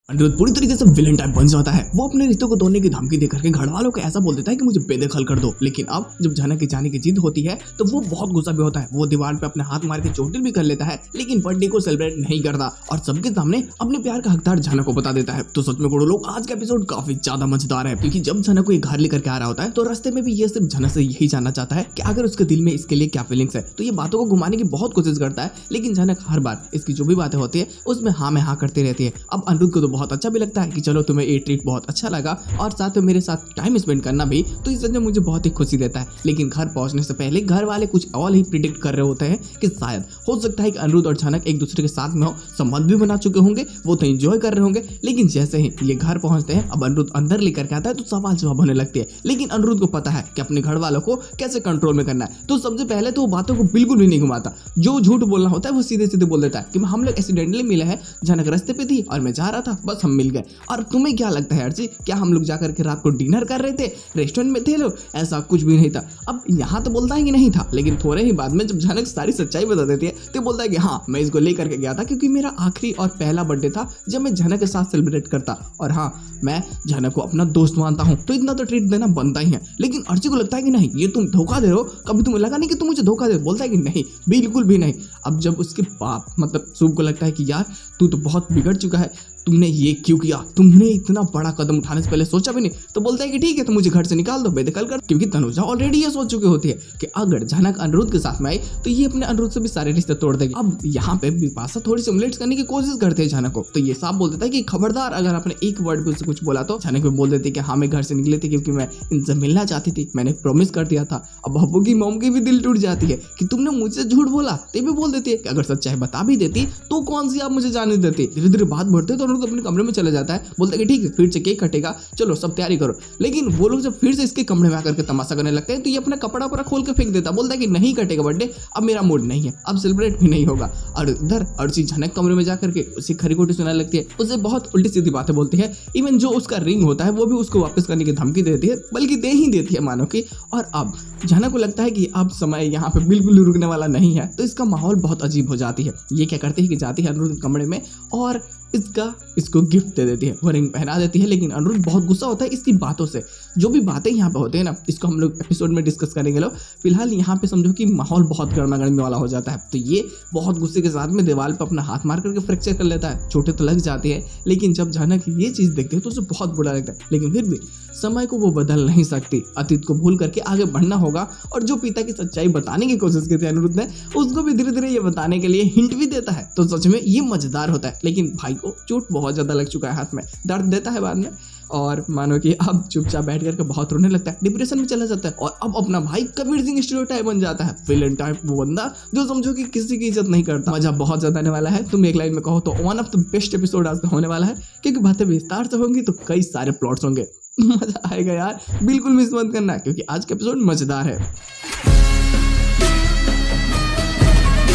अनिरुद्ध पूरी तरीके से विलेन टाइप बन जाता है। वो अपने रिश्तों को तोड़ने की धमकी देकर के घर वालों को ऐसा बोल देता है कि मुझे बेदखल कर दो। लेकिन अब जब झनक की जाने की जिद होती है तो वो बहुत गुस्सा भी होता है। वो दीवार पे अपने हाथ मार के चोटिल भी कर लेता है, लेकिन बर्थडे को सेलिब्रेट नहीं करता और सबके सामने अपने प्यार का हकदार झनक को बता देता है। तो सच में गुरु लोग, आज का एपिसोड काफी ज्यादा मजेदार है, क्योंकि जब झनक को ये घर लेकर के आ रहा होता है तो रास्ते में भी ये सिर्फ झनक से यही जानना चाहता है कि अगर उसके दिल में इसके लिए क्या फीलिंग्स है। तो ये बातों को घुमाने की बहुत कोशिश करता है, लेकिन झनक हर बार इसकी जो भी बातें होती है उसमें हाँ में हाँ करती रहती है। अब अनिरुद्ध को तो बहुत अच्छा भी लगता है कि चलो तुम्हें ये ट्रीट बहुत अच्छा लगा और साथ में मेरे साथ टाइम स्पेंड करना भी, तो इस वजह मुझे बहुत ही खुशी देता है। लेकिन घर पहुंचने से पहले घर वाले कुछ और ही प्रिडिक्ट कर रहे होते हैं कि शायद हो सकता है कि अनिरुद्ध और झनक एक दूसरे के साथ में हो, संबंध भी बना चुके होंगे, वो तो एंजॉय कर रहे होंगे। लेकिन जैसे ही ये घर पहुंचते हैं, अब अनिरुद्ध अंदर लेकर के आता है तो सवाल जवाब होने लगती है। लेकिन अनिरुद्ध को पता है कि अपने घर वालों को कैसे कंट्रोल में करना है, तो सबसे पहले तो वो बातों को बिल्कुल भी नहीं घुमाता। जो झूठ बोलना होता है वो सीधे सीधे बोल देता है कि हम लोग एक्सीडेंटली मिले हैं, झनक रास्ते पे थी और मैं जा रहा था, बस हम मिल गए। और तुम्हें क्या लगता है अर्ची, क्या हम लोग जाकर के रात को डिनर कर रहे थे, रेस्टोरेंट में थे लोग? ऐसा कुछ भी नहीं था। अब यहाँ तो बोलता है कि नहीं था, लेकिन थोड़े ही बाद में जब झनक सारी सच्चाई बता देती है तो बोलता है कि हाँ, मैं इसको लेकर के गया था क्योंकि मेरा आखिरी और पहला बर्थडे था जब मैं झनक के साथ सेलिब्रेट करता, और हाँ, मैं झनक को अपना दोस्त मानता हूँ, तो इतना तो ट्रीट देना बनता ही है। लेकिन अर्ची को लगता है कि नहीं, ये तुम धोखा दे रहे हो, कभी तुम्हें लगा नहीं कि तुम मुझे धोखा दे? बोलता है कि नहीं, बिल्कुल भी नहीं। अब जब उसके बाप मतलब शुभ को लगता है कि यार तू तो बहुत बिगड़ चुका है, तुमने ये क्यों किया, तुमने इतना बड़ा कदम उठाने से पहले सोचा भी नहीं, तो बोलता है कि ठीक है, तो मुझे घर से निकाल दो, बेदखल कर। क्योंकि तनुजा ऑलरेडी ये सोच चुकी होती है कि अगर झनक अनिरुद्ध के साथ में आई तो ये अपने अनिरुद्ध से भी सारे रिश्ते तोड़ देगी। अब यहाँ पे बिपाशा थोड़ी सिमुलेट करने की कोशिश करते हैं झनक को, तो ये साफ बोल देता है कि खबरदार अगर आपने एक वर्ड भी उससे कुछ बोला तो। झनक भी बोल देती है कि हाँ, मैं घर से निकले थे क्योंकि मैं इनसे मिलना चाहती थी, मैंने प्रॉमिस कर दिया था। अब बब्बू की मॉम की भी दिल टूट जाती है कि तुमने मुझसे झूठ बोला, तो भी बोल देती है कि अगर सच्चाई बता भी देती तो कौन सी आप मुझे जाने देती। धीरे धीरे बात बढ़ते तो अनिरुद्ध अपने कमरे में चले जाता है, बोलता है कि ठीक है, फिर से केक कटेगा, चलो सब तैयारी करो। लेकिन वो लोग जब फिर से इसके कमरे में आकर के तमाशा करने लगते हैं तो ये अपना कपड़ा पूरा खोल के फेंक देता है, बोलता है कि नहीं कटेगा बर्थडे, अब मेरा मूड नहीं है, अब सेलिब्रेट भी नहीं होगा। और इधर अर्ची झनक कमरे में जाकर के उसे खरी खोटी सुनाने लगती है, उसे बहुत उल्टी सीधी बातें बोलती है। इवन जो उसका रिंग होता है वो भी उसको वापस करने की धमकी देती है, बल्कि दे ही देती है मानो की। और अब झनक को लगता है कि अब समय यहाँ पे बिल्कुल रुकने वाला नहीं है, तो इसका माहौल बहुत अजीब हो जाती है। ये क्या करती है कि जाती है अनिरुद्ध के कमरे में और इसको गिफ्ट दे देती है, वो रिंग पहना देती है। लेकिन अनिरुद्ध बहुत गुस्सा होता है इसकी बातों से। जो भी बातें यहाँ पे होते हैं ना, इसको हम लोग एपिसोड में डिस्कस करेंगे। लोग फिलहाल यहाँ पे समझो कि माहौल बहुत गर्मा गर्मी वाला हो जाता है, तो ये बहुत गुस्से के साथ में दीवार पे अपना हाथ मार करके फ्रैक्चर कर लेता है। चोटें तो लग जाती है, लेकिन जब झनक ये चीज देखते हैं तो उसे बहुत बुरा लगता है। लेकिन फिर भी समय को वो बदल नहीं सकती, अतीत को भूल करके आगे बढ़ना होगा। और जो पिता की सच्चाई बताने की कोशिश की थी अनिरुद्ध ने, उसको भी धीरे धीरे ये बताने के लिए हिंट भी देता है। तो सच में ये मजेदार होता है। लेकिन भाई को चोट बहुत ज्यादा लग चुका है, हाथ में दर्द देता है बाद में, और मानो कि अब चुपचाप बैठ करके बहुत रोने लगता है, डिप्रेशन में चला जाता है। और अब अपना भाई कबीर सिंह स्टीरियोटाइप बन जाता है, विलेन टाइप वो बंदा जो समझो कि किसी की इज्जत नहीं करता। मजा बहुत ज्यादा आने वाला है। तुम एक लाइन में कहो तो one of the best episode आज का होने वाला है, क्योंकि बातें विस्तार से होंगी तो कई सारे प्लॉट्स होंगे। मजा आएगा यार, बिल्कुल मिस मत करना, क्योंकि आज का एपिसोड मजेदार है।